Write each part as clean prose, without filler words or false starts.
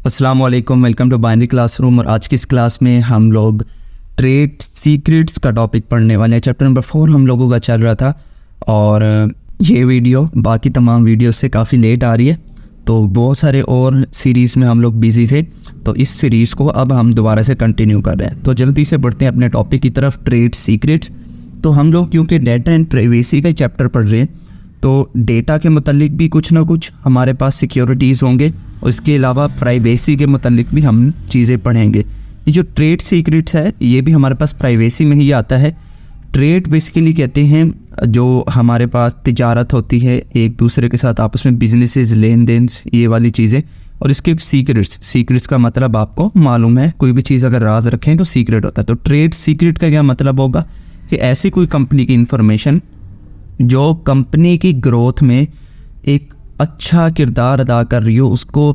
अस्सलाम वालेकुम, welcome to binary classroom. और आज की इस क्लास में हम लोग ट्रेड सीक्रेट्स का टॉपिक पढ़ने वाले हैं। चैप्टर नंबर 4 हम लोगों का चल रहा था और ये वीडियो बाकी तमाम वीडियो से काफ़ी लेट आ रही है, तो बहुत सारे और सीरीज़ में हम लोग बिज़ी थे, तो इस सीरीज़ को अब हम दोबारा से कंटिन्यू कर रहे हैं। तो जल्दी से बढ़ते हैं अपने टॉपिक की तरफ, ट्रेड सीक्रेट्स। तो हम लोग क्योंकि डेटा एंड प्राइवेसी का चैप्टर पढ़ रहे हैं, तो डेटा के मुतालिक भी कुछ ना कुछ हमारे पास सिक्योरिटीज़ होंगे और इसके अलावा प्राइवेसी के मुतालिक भी हम चीज़ें पढ़ेंगे। ये जो ट्रेड सीक्रेट्स है ये भी हमारे पास प्राइवेसी में ही आता है। ट्रेड बेसिकली कहते हैं जो हमारे पास तिजारत होती है एक दूसरे के साथ, आपस में बिजनेसेस, लेन देन, ये वाली चीज़ें। और इसके सीक्रेट्स का मतलब आपको मालूम है, कोई भी चीज़ अगर राज रखें तो सीक्रेट होता है। तो ट्रेड सीक्रेट का क्या मतलब होगा कि ऐसी कोई कंपनी की इंफॉर्मेशन जो कंपनी की ग्रोथ में एक अच्छा किरदार अदा कर रही हो, उसको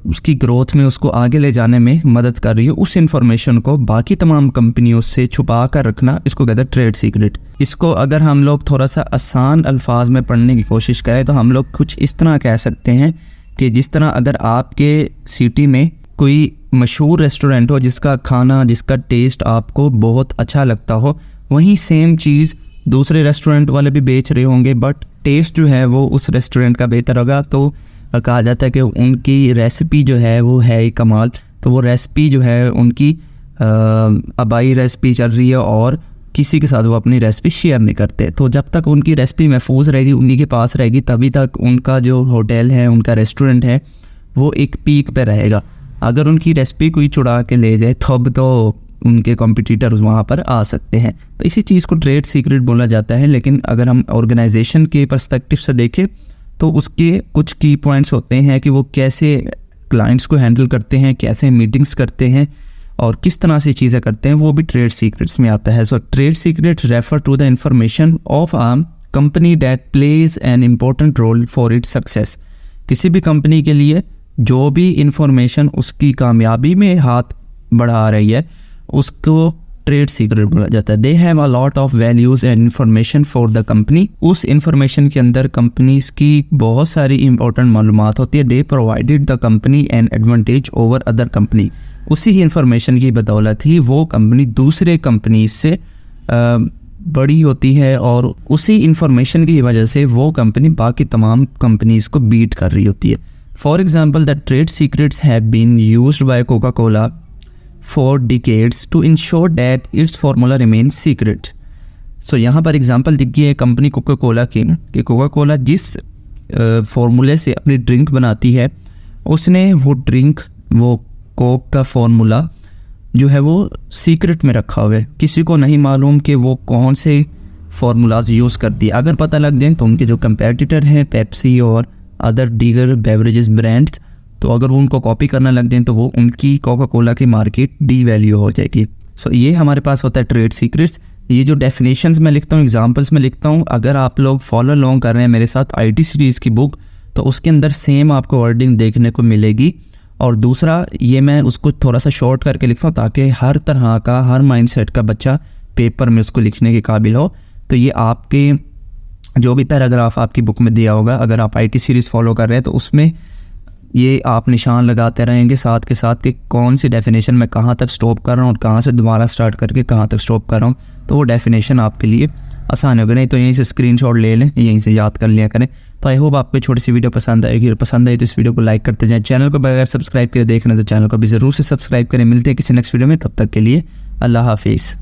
उसकी ग्रोथ में उसको आगे ले जाने में मदद कर रही हो, उस इंफॉर्मेशन को बाकी तमाम कंपनियों से छुपा कर रखना, इसको कहते हैं ट्रेड सीक्रेट। इसको अगर हम लोग थोड़ा सा आसान अल्फाज में पढ़ने की कोशिश करें तो हम लोग कुछ इस तरह कह सकते हैं कि जिस तरह अगर आपके सिटी में कोई मशहूर रेस्टोरेंट हो जिसका खाना, जिसका टेस्ट आपको बहुत अच्छा लगता हो, वहीं सेम चीज़ दूसरे रेस्टोरेंट वाले भी बेच रहे होंगे, बट टेस्ट जो है वो उस रेस्टोरेंट का बेहतर होगा। तो कहा जाता है कि उनकी रेसिपी जो है वो है ही कमाल। तो वो रेसिपी जो है उनकी आबाई रेसिपी चल रही है और किसी के साथ वो अपनी रेसिपी शेयर नहीं करते। तो जब तक उनकी रेसिपी महफूज रहेगी, उन्हीं के पास रहेगी, तभी तक उनका जो होटल है, उनका रेस्टोरेंट है, वो एक पीक पे रहेगा। अगर उनकी रेसिपी कोई चुरा के ले जाए तब तो उनके कॉम्पिटिटर वहाँ पर आ सकते हैं। तो इसी चीज़ को ट्रेड सीक्रेट बोला जाता है। लेकिन अगर हम ऑर्गेनाइजेशन के पर्सपेक्टिव से देखें तो उसके कुछ की पॉइंट्स होते हैं कि वो कैसे क्लाइंट्स को हैंडल करते हैं, कैसे मीटिंग्स करते हैं और किस तरह से चीज़ें करते हैं, वो भी ट्रेड सीक्रेट्स में आता है। So trade secrets refer to the information of a company that plays an important role for its success. किसी भी कंपनी के लिए जो भी इंफॉर्मेशन उसकी कामयाबी में हाथ बढ़ा रही है उसको ट्रेड सीक्रेट बोला जाता है। They have a lot of values and information for the company. उस इंफॉर्मेशन के अंदर कंपनीज की बहुत सारी इंपॉर्टेंट मालूमात होती है। दे provided the company an advantage over other company. उसी ही इंफॉर्मेशन की बदौलत ही वो कंपनी दूसरे कंपनीज से बड़ी होती है और उसी इंफॉर्मेशन की वजह से वो कंपनी बाकी तमाम कंपनीज को बीट कर रही होती है। For example, the trade secrets have been used by Coca Cola for decades to ensure that its formula remains secret. So यहाँ पर एग्जांपल दिख गई है कंपनी कोका कोला की कि कोका कोला जिस फार्मूले से अपनी ड्रिंक बनाती है, उसने वो ड्रिंक, वो कोक का फार्मूला जो है वो सीक्रेट में रखा हुआ है। किसी को नहीं मालूम कि वो कौन से फार्मूलाज यूज़ करती है। अगर पता लग जाए तो उनके जो कंपेटिटर हैं पेप्सी और अदर दीगर बेवरेजेस ब्रांड्स, तो अगर वो उनको कॉपी करना लग जाए तो वो उनकी कोका कोला की मार्केट डी वैल्यू हो जाएगी। सो ये हमारे पास होता है ट्रेड सीक्रेट्स। ये जो डेफिनेशंस में लिखता हूँ, एग्जांपल्स में लिखता हूँ, अगर आप लोग फॉलो लॉन्ग कर रहे हैं मेरे साथ आईटी सीरीज़ की बुक, तो उसके अंदर सेम आपको वर्डिंग देखने को मिलेगी। और दूसरा, ये मैं उसको थोड़ा सा शॉर्ट करके लिखता हूँ ताकि हर तरह का, हर माइंडसेट का बच्चा पेपर में उसको लिखने के काबिल हो। तो ये आपके जो भी पैराग्राफ आपकी बुक में दिया होगा, अगर आप IT सीरीज़ फॉलो कर रहे हैं तो उसमें ये आप निशान लगाते रहेंगे साथ के साथ कि कौन सी डेफिनेशन मैं कहाँ तक स्टॉप कर रहा हूँ और कहाँ से दोबारा स्टार्ट करके कहाँ तक स्टॉप कर रहा हूँ, तो वो डेफिनेशन आपके लिए आसान होगा। नहीं तो यहीं से स्क्रीनशॉट ले लें, यहीं से याद कर लिया करें। तो आई होप आपको छोटी सी वीडियो पसंद आएगी। पसंद आई तो इस वीडियो को लाइक करते जाएं। चैनल को बगैर सब्सक्राइब करे देख रहे हैं तो चैनल को भी ज़रूर से सब्सक्राइब करें। मिलते हैं किसी नेक्स्ट वीडियो में, तब तक के लिए अल्लाह हाफिज़।